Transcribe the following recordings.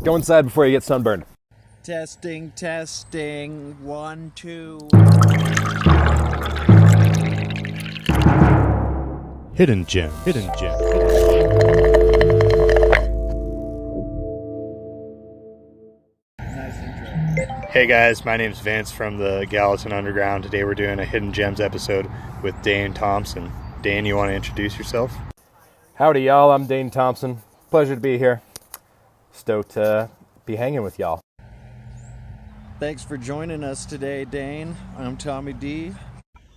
Go inside before you get sunburned. Testing, testing, 1, 2. Hidden gem. Hidden gem. Nice intro. Hey guys, my name's Vince from the Gallatin Underground. Today we're doing a Hidden Gems episode with Dane Thompson. Dane, you want to introduce yourself? Howdy, y'all. I'm Dane Thompson. Pleasure to be here. Stoked to be hanging with y'all. Thanks for joining us today, Dane. I'm Tommy D.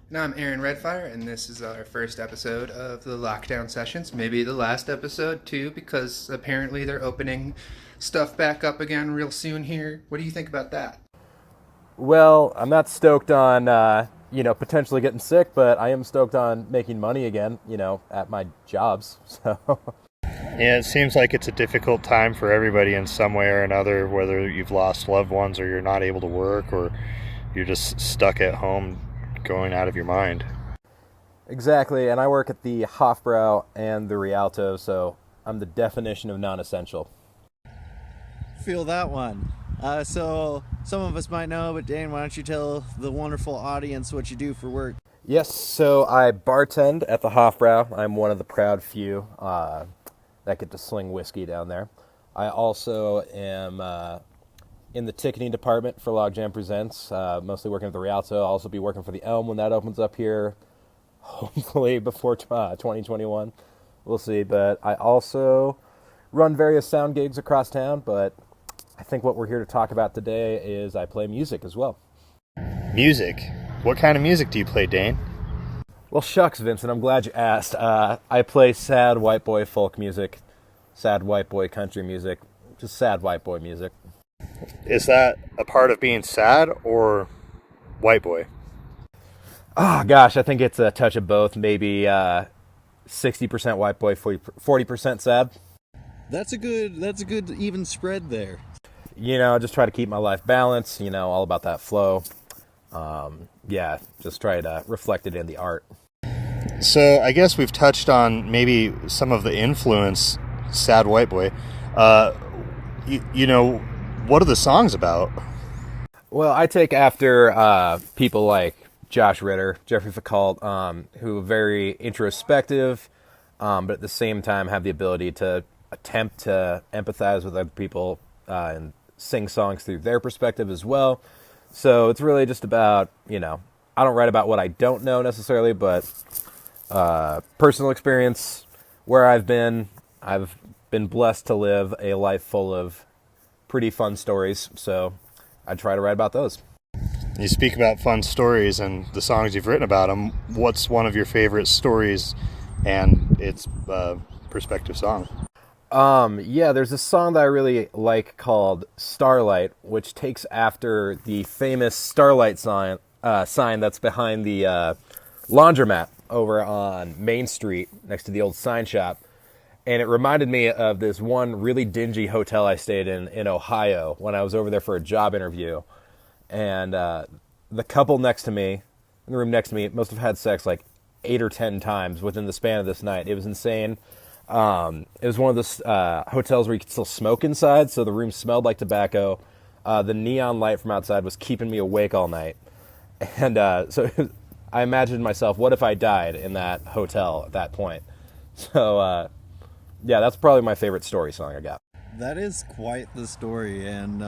And I'm Aaron Redfire, and this is our first episode of the lockdown sessions. Maybe the last episode, too, because apparently they're opening stuff back up again real soon here. What do you think about that? Well, I'm not stoked on, potentially getting sick, but I am stoked on making money again, at my jobs. So, Yeah, it seems like it's a difficult time for everybody in some way or another, whether you've lost loved ones or you're not able to work or you're just stuck at home going out of your mind. exactly. And I work at the Hofbrau and the Rialto, so I'm the definition of non-essential. Feel that one. So some of us might know, but Dane, why don't you tell the wonderful audience what you do for work? Yes, so I bartend at the Hofbrau. I'm one of the proud few that get to sling whiskey down there. I also am in the ticketing department for Logjam Presents, mostly working at the Rialto. I'll also be working for the Elm when that opens up here, hopefully before 2021. We'll see. But I also run various sound gigs across town, but I think what we're here to talk about today is I play music as well. Music? What kind of music do you play, Dane? Well, shucks, Vincent, I'm glad you asked. I play sad white boy folk music, sad white boy country music, just sad white boy music. Is that a part of being sad or white boy? Oh, gosh, I think it's a touch of both, maybe 60% white boy, 40% sad. That's a good even spread there. Just try to keep my life balanced, all about that flow. Just try to reflect it in the art. So I guess we've touched on maybe some of the influence, sad white boy. What are the songs about? Well, I take after people like Josh Ritter, Jeffrey Foucault, who are very introspective, but at the same time have the ability to attempt to empathize with other people and sing songs through their perspective as well. So it's really just about, I don't write about what I don't know necessarily, but personal experience, where I've been blessed to live a life full of pretty fun stories, so I try to write about those. You speak about fun stories and the songs you've written about them. What's one of your favorite stories and its perspective song? There's a song that I really like called Starlight, which takes after the famous Starlight sign that's behind the laundromat over on Main Street next to the old sign shop. And it reminded me of this one really dingy hotel I stayed in Ohio when I was over there for a job interview. And the couple next to me, in the room next to me, must have had sex like 8 or 10 times within the span of this night. It was insane. It was one of those hotels where you could still smoke inside, so the room smelled like tobacco. The neon light from outside was keeping me awake all night. And so I imagined myself, what if I died in that hotel at that point? So, that's probably my favorite story song I got. That is quite the story, and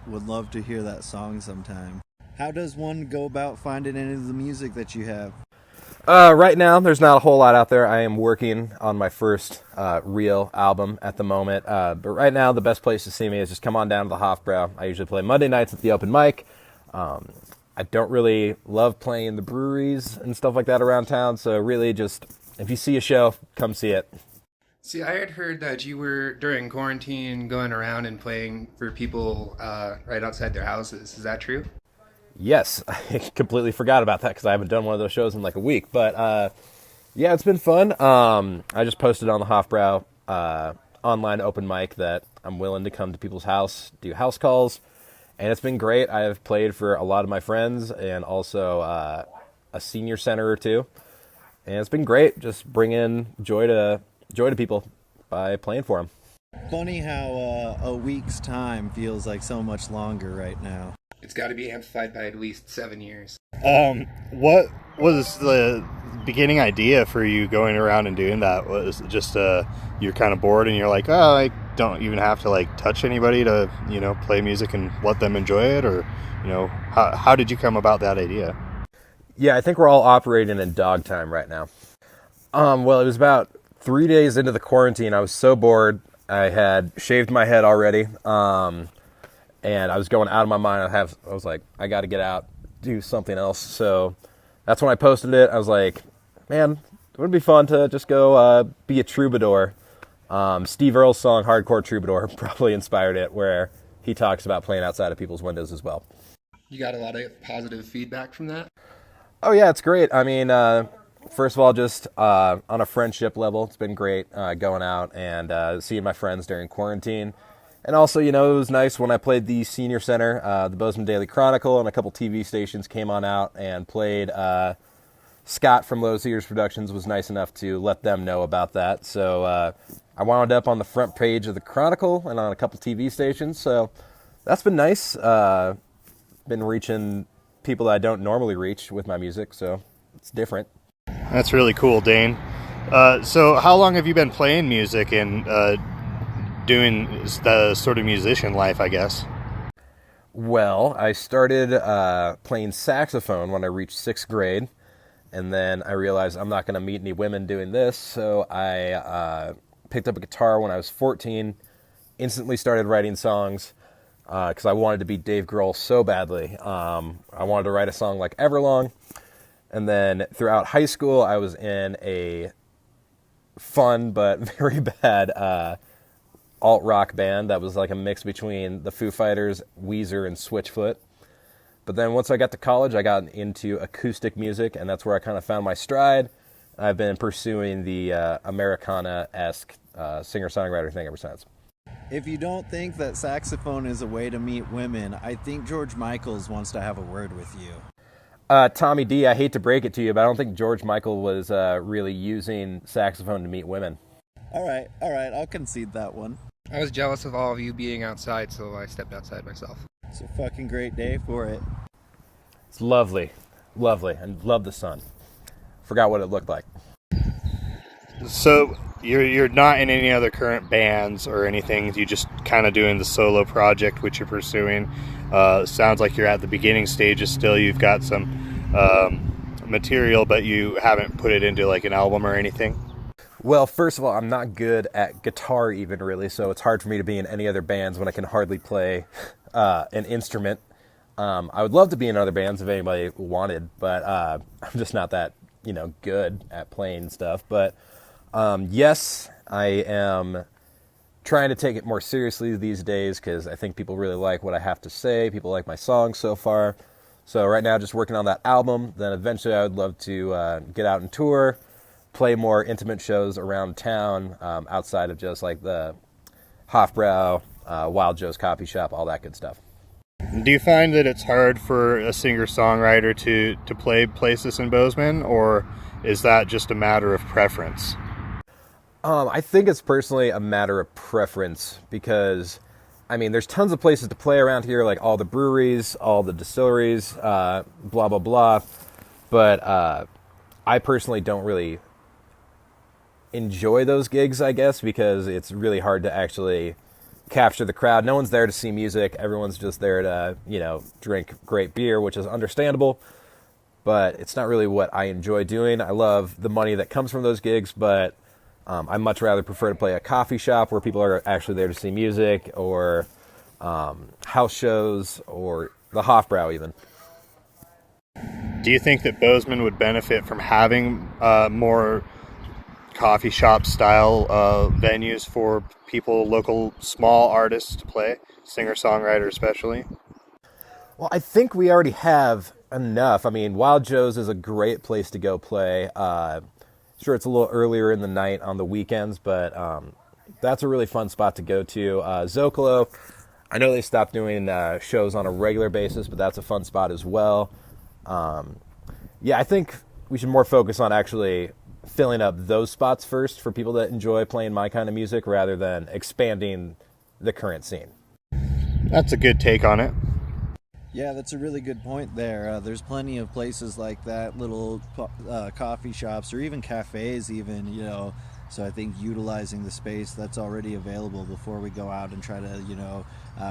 would love to hear that song sometime. How does one go about finding any of the music that you have? Right now, there's not a whole lot out there. I am working on my first real album at the moment. But right now, the best place to see me is just come on down to the Hofbrau. I usually play Monday nights at the open mic. I don't really love playing the breweries and stuff like that around town. So really just, if you see a show, come see it. See, I had heard that you were, during quarantine, going around and playing for people right outside their houses. Is that true? Yes, I completely forgot about that because I haven't done one of those shows in like a week. But it's been fun. I just posted on the Hofbrau online open mic that I'm willing to come to people's house, do house calls, and it's been great. I have played for a lot of my friends and also a senior center or two, and it's been great. Just bringing joy to people by playing for them. Funny how a week's time feels like so much longer right now. It's got to be amplified by at least 7 years. What was the beginning idea for you going around and doing that? Was it just you're kind of bored and you're like, oh, I don't even have to like touch anybody to play music and let them enjoy it, or how did you come about that idea? Yeah, I think we're all operating in dog time right now. Well, it was about 3 days into the quarantine. I was so bored. I had shaved my head already, and I was going out of my mind. I was like, I got to get out, do something else. So that's when I posted it. I was like, man, it would be fun to just go be a troubadour. Steve Earle's song "Hardcore Troubadour" probably inspired it, where he talks about playing outside of people's windows as well. You got a lot of positive feedback from that? Oh yeah, it's great. I mean, first of all, just on a friendship level, it's been great going out and seeing my friends during quarantine. And also, it was nice when I played the Senior Center, the Bozeman Daily Chronicle, and a couple TV stations came on out and played. Scott from Low Sears Productions was nice enough to let them know about that. So I wound up on the front page of the Chronicle and on a couple TV stations. So that's been nice. Been reaching people that I don't normally reach with my music, so it's different. That's really cool, Dane. So how long have you been playing music and doing the sort of musician life, I guess? Well, I started playing saxophone when I reached 6th grade, and then I realized I'm not going to meet any women doing this, so I picked up a guitar when I was 14, instantly started writing songs, because I wanted to be Dave Grohl so badly. I wanted to write a song like Everlong. And then throughout high school, I was in a fun but very bad alt-rock band that was like a mix between the Foo Fighters, Weezer, and Switchfoot. But then once I got to college, I got into acoustic music, and that's where I kind of found my stride. I've been pursuing the Americana-esque singer-songwriter thing ever since. If you don't think that saxophone is a way to meet women, I think George Michaels wants to have a word with you. Tommy D, I hate to break it to you, but I don't think George Michael was really using saxophone to meet women. All right, I'll concede that one. I was jealous of all of you being outside, so I stepped outside myself. It's a fucking great day for it. It's lovely, and love the sun. Forgot what it looked like. So you're not in any other current bands or anything. You just kind of doing the solo project which you're pursuing. Sounds like you're at the beginning stages still. You've got some material, but you haven't put it into like an album or anything. Well, first of all, I'm not good at guitar even really, so it's hard for me to be in any other bands when I can hardly play an instrument. I would love to be in other bands if anybody wanted, but I'm just not that good at playing stuff. But yes, I am trying to take it more seriously these days because I think people really like what I have to say. People like my songs so far. So right now, just working on that album. Then eventually, I would love to get out and tour, play more intimate shows around town outside of just like the Hofbrau, Wild Joe's Coffee Shop, all that good stuff. Do you find that it's hard for a singer-songwriter to play places in Bozeman, or is that just a matter of preference? I think it's personally a matter of preference because, I mean, there's tons of places to play around here, like all the breweries, all the distilleries, blah, blah, blah. But I personally don't really enjoy those gigs, I guess, because it's really hard to actually capture the crowd. No one's there to see music. Everyone's just there to, drink great beer, which is understandable. But it's not really what I enjoy doing. I love the money that comes from those gigs, but I much rather prefer to play a coffee shop where people are actually there to see music, or house shows, or the Hofbrau even. Do you think that Bozeman would benefit from having more coffee shop style venues for people, local small artists to play, singer-songwriter especially? Well, I think we already have enough. I mean, Wild Joe's is a great place to go play. Sure, it's a little earlier in the night on the weekends, but that's a really fun spot to go to. Zocalo, I know they stopped doing shows on a regular basis, but that's a fun spot as well. Yeah, I think we should more focus on actually filling up those spots first for people that enjoy playing my kind of music rather than expanding the current scene. That's a good take on it. Yeah, that's a really good point there. There's plenty of places like that, little coffee shops or even cafes even, so I think utilizing the space that's already available before we go out and try to,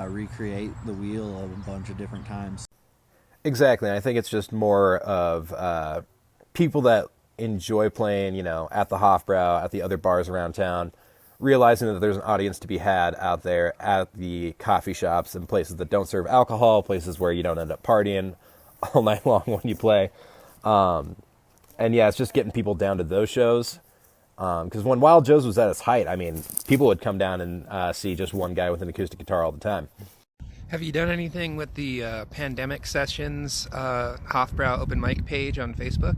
recreate the wheel a bunch of different times. Exactly. And I think it's just more of people that enjoy playing, at the Hofbrau, at the other bars around town, realizing that there's an audience to be had out there at the coffee shops and places that don't serve alcohol, places where you don't end up partying all night long when you play. And yeah, it's just getting people down to those shows. Because when Wild Joe's was at its height, I mean, people would come down and see just one guy with an acoustic guitar all the time. Have you done anything with the Pandemic Sessions Hofbrau open mic page on Facebook?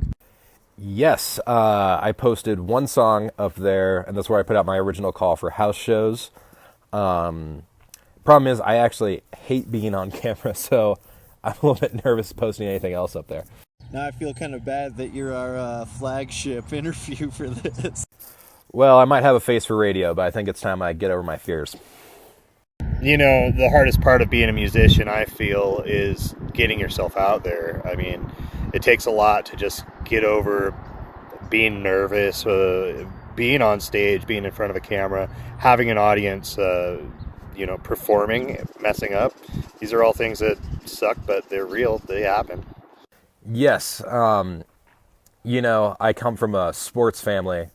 Yes, I posted one song up there, and that's where I put out my original call for house shows. Problem is, I actually hate being on camera, so I'm a little bit nervous posting anything else up there. Now I feel kind of bad that you're our flagship interview for this. Well, I might have a face for radio, but I think it's time I get over my fears. The hardest part of being a musician, I feel, is getting yourself out there. I mean, it takes a lot to just get over being nervous, being on stage, being in front of a camera, having an audience, performing, messing up. These are all things that suck, but they're real. They happen. Yes. I come from a sports family,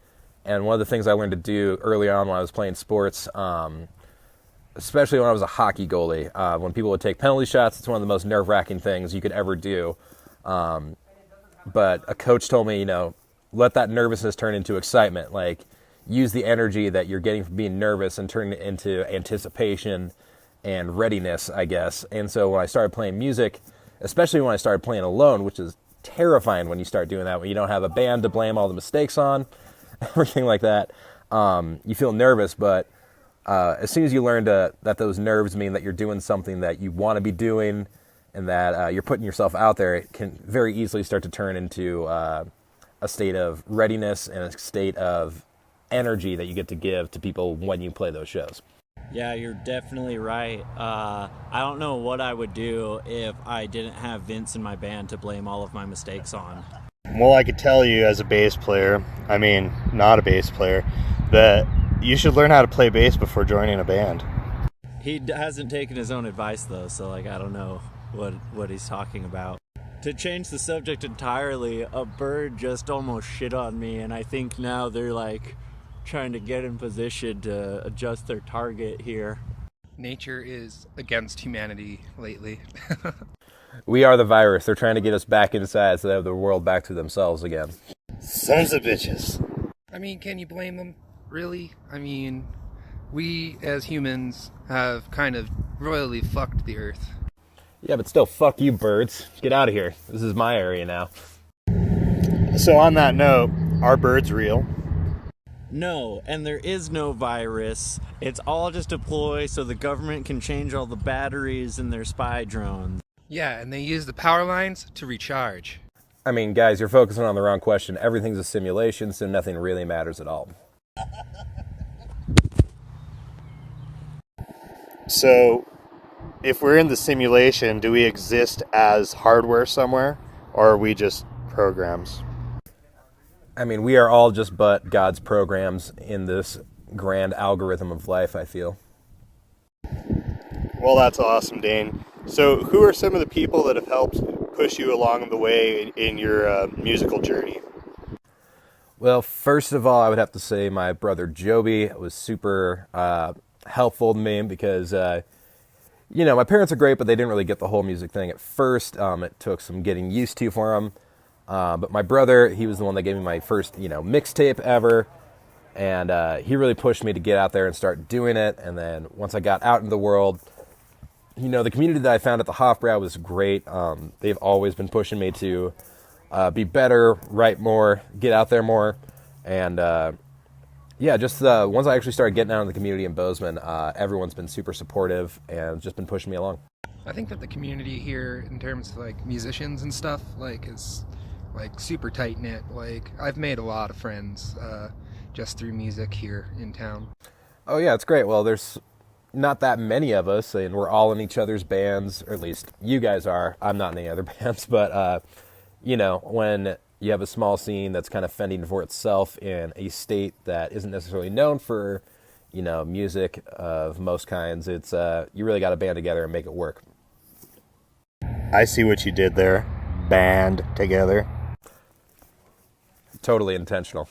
and one of the things I learned to do early on when I was playing sports, especially when I was a hockey goalie, when people would take penalty shots, it's one of the most nerve-wracking things you could ever do. But a coach told me, let that nervousness turn into excitement. Like, use the energy that you're getting from being nervous and turn it into anticipation and readiness, I guess. And so when I started playing music, especially when I started playing alone, which is terrifying when you start doing that, when you don't have a band to blame all the mistakes on, everything like that, you feel nervous, but as soon as you learn that those nerves mean that you're doing something that you want to be doing and that you're putting yourself out there, it can very easily start to turn into a state of readiness and a state of energy that you get to give to people when you play those shows. Yeah, you're definitely right. I don't know what I would do if I didn't have Vince in my band to blame all of my mistakes on. Well, I could tell you as a bass player, not a bass player, that you should learn how to play bass before joining a band. He hasn't taken his own advice, though, so I don't know what he's talking about. To change the subject entirely, a bird just almost shit on me, and I think now they're trying to get in position to adjust their target here. Nature is against humanity lately. We are the virus. They're trying to get us back inside so they have the world back to themselves again. Sons of bitches. Can you blame them? Really? We as humans have kind of royally fucked the earth. Yeah, but still, fuck you, birds. Get out of here. This is my area now. So on that note, are birds real? No, and there is no virus. It's all just a ploy so the government can change all the batteries in their spy drones. Yeah, and they use the power lines to recharge. Guys, you're focusing on the wrong question. Everything's a simulation, so nothing really matters at all. So, if we're in the simulation, do we exist as hardware somewhere, or are we just programs? We are all just but God's programs in this grand algorithm of life, I feel. Well, that's awesome, Dane. So, who are some of the people that have helped push you along the way in your musical journey? Well, first of all, I would have to say my brother Joby was super helpful to me because, my parents are great, but they didn't really get the whole music thing at first. It took some getting used to for them. But my brother, he was the one that gave me my first, mixtape ever. And he really pushed me to get out there and start doing it. And then once I got out into the world, the community that I found at the Hofbrau was great. They've always been pushing me to be better, write more, get out there more. And once I actually started getting out in the community in Bozeman, everyone's been super supportive and just been pushing me along. I think that the community here, in terms of musicians and stuff, is like super tight knit. Like I've made a lot of friends just through music here in town. Oh yeah, it's great. Well, there's not that many of us, and we're all in each other's bands, or at least you guys are. I'm not in any other bands, but you know, when you have a small scene that's kind of fending for itself in a state that isn't necessarily known for, you know, music of most kinds, it's you really got to band together and make it work. I see what you did there. Band together. Totally intentional.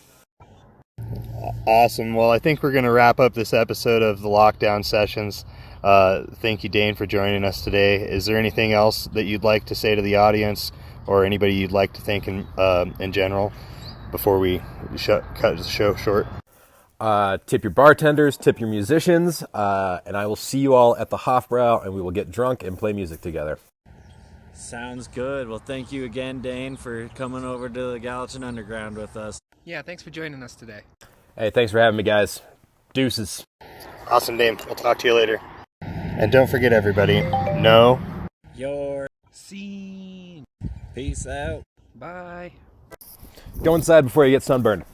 Awesome. Well, I think we're going to wrap up this episode of the Lockdown Sessions. Thank you, Dane, for joining us today. Is there anything else that you'd like to say to the audience, or anybody you'd like to thank in general before we cut the show short? Tip your bartenders, tip your musicians, and I will see you all at the Hofbrau, and we will get drunk and play music together. Sounds good. Well, thank you again, Dane, for coming over to the Gallatin Underground with us. Yeah, thanks for joining us today. Hey, thanks for having me, guys. Deuces. Awesome, Dane. We'll talk to you later. And don't forget, everybody, know your Scene. peace out. Bye. Go inside before you get sunburned.